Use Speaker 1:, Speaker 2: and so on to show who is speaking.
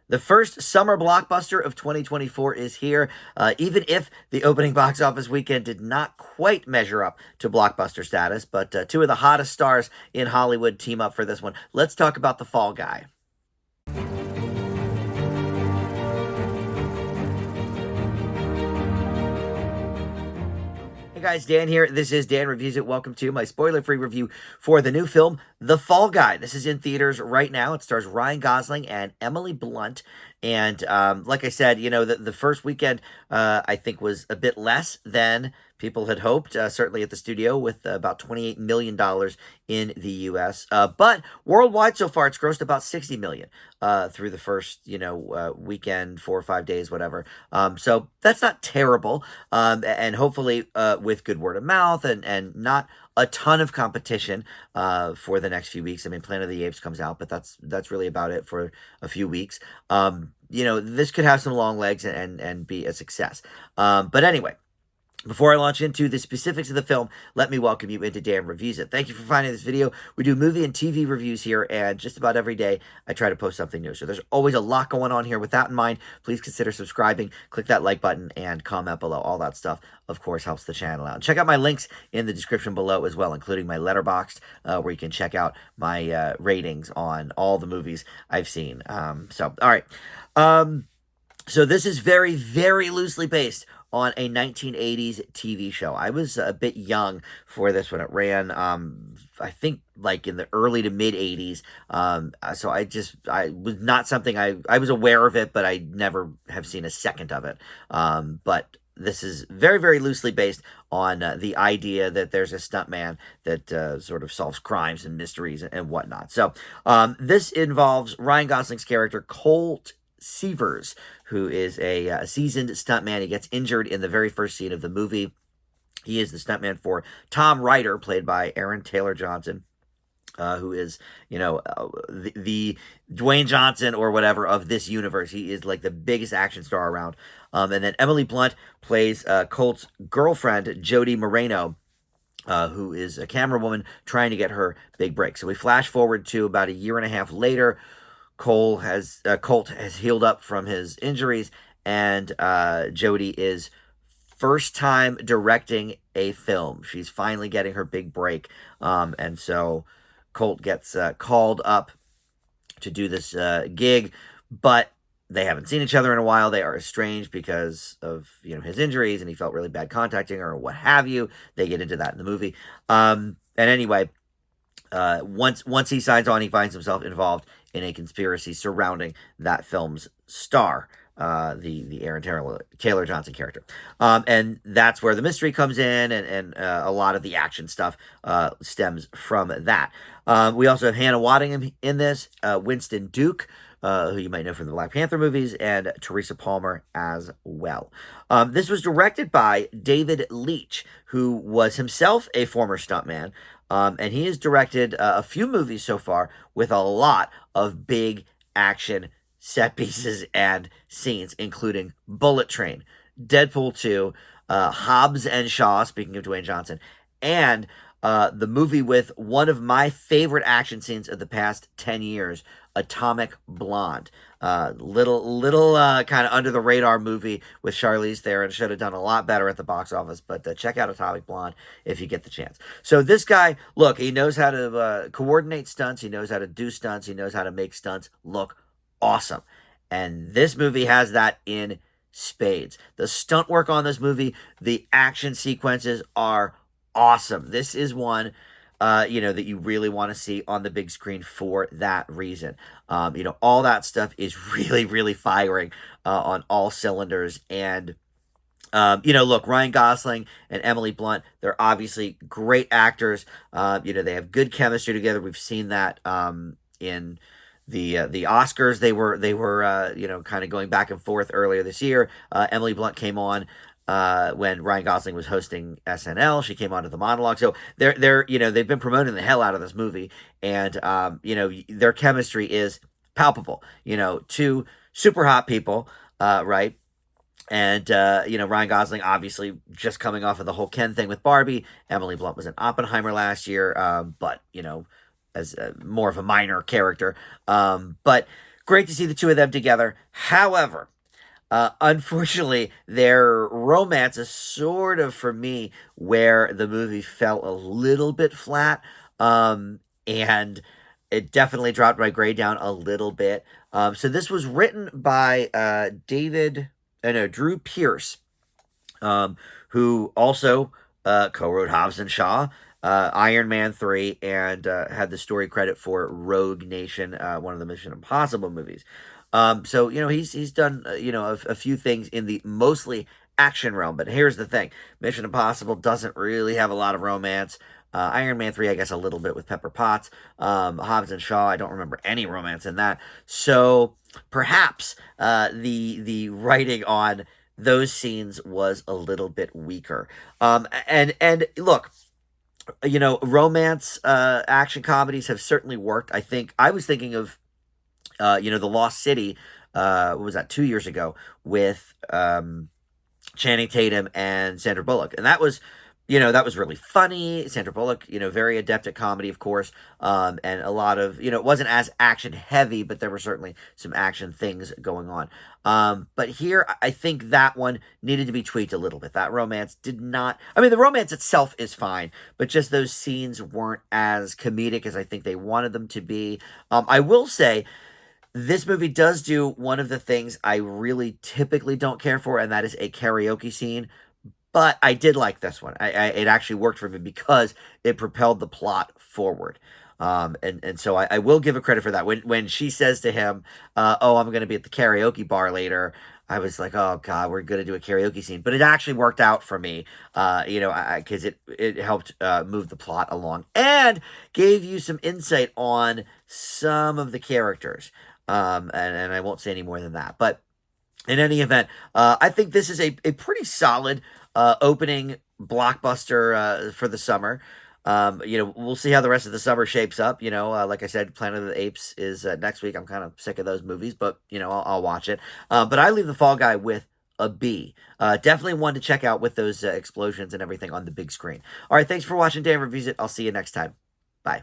Speaker 1: The first summer blockbuster of 2024 is here, even if the opening box office weekend did not quite measure up to blockbuster status. But two of the hottest stars in Hollywood team up for this one. Let's talk about The Fall Guy. Hey guys, Dan here. This is Dan Reviews It. Welcome to my spoiler-free review for the new film, The Fall Guy. This is in theaters right now. It stars Ryan Gosling and Emily Blunt. And like I said, the first weekend, I think, was a bit less than people had hoped, certainly at the studio, with about $28 million in the U.S. But worldwide so far, it's grossed about $60 million through the first, weekend, 4 or 5 days, whatever. So that's not terrible. And hopefully with good word of mouth and not a ton of competition for the next few weeks. I mean, Planet of the Apes comes out, but that's really about it for a few weeks. This could have some long legs and be a success. But anyway, before I launch into the specifics of the film, let me welcome you into Dan Reviews It. Thank you for finding this video. We do movie and TV reviews here, and just about every day I try to post something new. So there's always a lot going on here. With that in mind, please consider subscribing, click that like button, and comment below. All that stuff, of course, helps the channel out. And check out my links in the description below as well, including my Letterboxd, where you can check out my ratings on all the movies I've seen. All right. So this is very, very loosely based on a 1980s TV show. I was a bit young for this when it ran, I think like in the early to mid 80s. So I was not something I was aware of it, but I never have seen a second of it. But this is very, very loosely based on the idea that there's a stuntman that sort of solves crimes and mysteries and whatnot. So this involves Ryan Gosling's character, Colt Seavers, who is a seasoned stuntman. He gets injured in the very first scene of the movie. He is the stuntman for Tom Ryder, played by Aaron Taylor Johnson, who is, the Dwayne Johnson or whatever of this universe. He is like the biggest action star around. And then Emily Blunt plays Colt's girlfriend, Jody Moreno, who is a camera woman trying to get her big break. So we flash forward to about a year and a half later. Colt has healed up from his injuries, and Jody is first time directing a film. She's finally getting her big break, and so Colt gets called up to do this gig, but they haven't seen each other in a while. They are estranged because of his injuries, and he felt really bad contacting her or what have you. They get into that in the movie, and anyway. Once he signs on, he finds himself involved in a conspiracy surrounding that film's star, the Aaron Taylor Johnson character. And that's where the mystery comes in, and a lot of the action stuff stems from that. We also have Hannah Waddingham in this, Winston Duke, who you might know from the Black Panther movies, and Teresa Palmer as well. This was directed by David Leitch, who was himself a former stuntman, and he has directed a few movies so far with a lot of big action set pieces and scenes, including Bullet Train, Deadpool 2, Hobbs and Shaw, speaking of Dwayne Johnson, and the movie with one of my favorite action scenes of the past 10 years, Atomic Blonde. Little kind of under the radar movie with Charlize Theron. Should have done a lot better at the box office, but check out Atomic Blonde if you get the chance. So this guy, look, he knows how to coordinate stunts. He knows how to do stunts. He knows how to make stunts look awesome. And this movie has that in spades. The stunt work on this movie, the action sequences are awesome. This is one that you really want to see on the big screen for that reason. All that stuff is really, really firing on all cylinders. And, look, Ryan Gosling and Emily Blunt, they're obviously great actors. They have good chemistry together. We've seen that in the Oscars. They were kind of going back and forth earlier this year. Emily Blunt came on when Ryan Gosling was hosting SNL. She came onto the monologue. So they've been promoting the hell out of this movie, and their chemistry is palpable. Two super hot people, right? And Ryan Gosling obviously just coming off of the whole Ken thing with Barbie. Emily Blunt was in Oppenheimer last year, but as more of a minor character. But Great to see the two of them together. However, unfortunately, their romance is sort of, for me, where the movie fell a little bit flat. And it definitely dropped my grade down a little bit. So this was written by Drew Pierce, who also co-wrote Hobbs and Shaw, Iron Man 3, and had the story credit for Rogue Nation, one of the Mission Impossible movies. So he's done a few things in the mostly action realm. But here's the thing: Mission Impossible doesn't really have a lot of romance. Iron Man 3, I guess, a little bit with Pepper Potts. Hobbs and Shaw, I don't remember any romance in that. So perhaps the writing on those scenes was a little bit weaker. And look, romance action comedies have certainly worked. I think I was thinking of The Lost City. What was that, 2 years ago, with Channing Tatum and Sandra Bullock, and that was really funny. Sandra Bullock, very adept at comedy, of course, and a lot of, it wasn't as action heavy, but there were certainly some action things going on. But here, I think that one needed to be tweaked a little bit. That romance did not, I mean, the romance itself is fine, but just those scenes weren't as comedic as I think they wanted them to be. I will say, this movie does do one of the things I really typically don't care for, and that is a karaoke scene. But I did like this one. It actually worked for me because it propelled the plot forward. And so I will give a credit for that. When she says to him, "Oh, I'm going to be at the karaoke bar later," I was like, "Oh God, we're going to do a karaoke scene." But it actually worked out for me, because it helped move the plot along and gave you some insight on some of the characters. And I won't say any more than that. But in any event, I think this is a pretty solid opening blockbuster for the summer. We'll see how the rest of the summer shapes up. Like I said, Planet of the Apes is next week. I'm kind of sick of those movies, but I'll watch it. But I leave The Fall Guy with a B. Definitely one to check out with those explosions and everything on the big screen. All right, thanks for watching Dan Reviews It. I'll see you next time. Bye.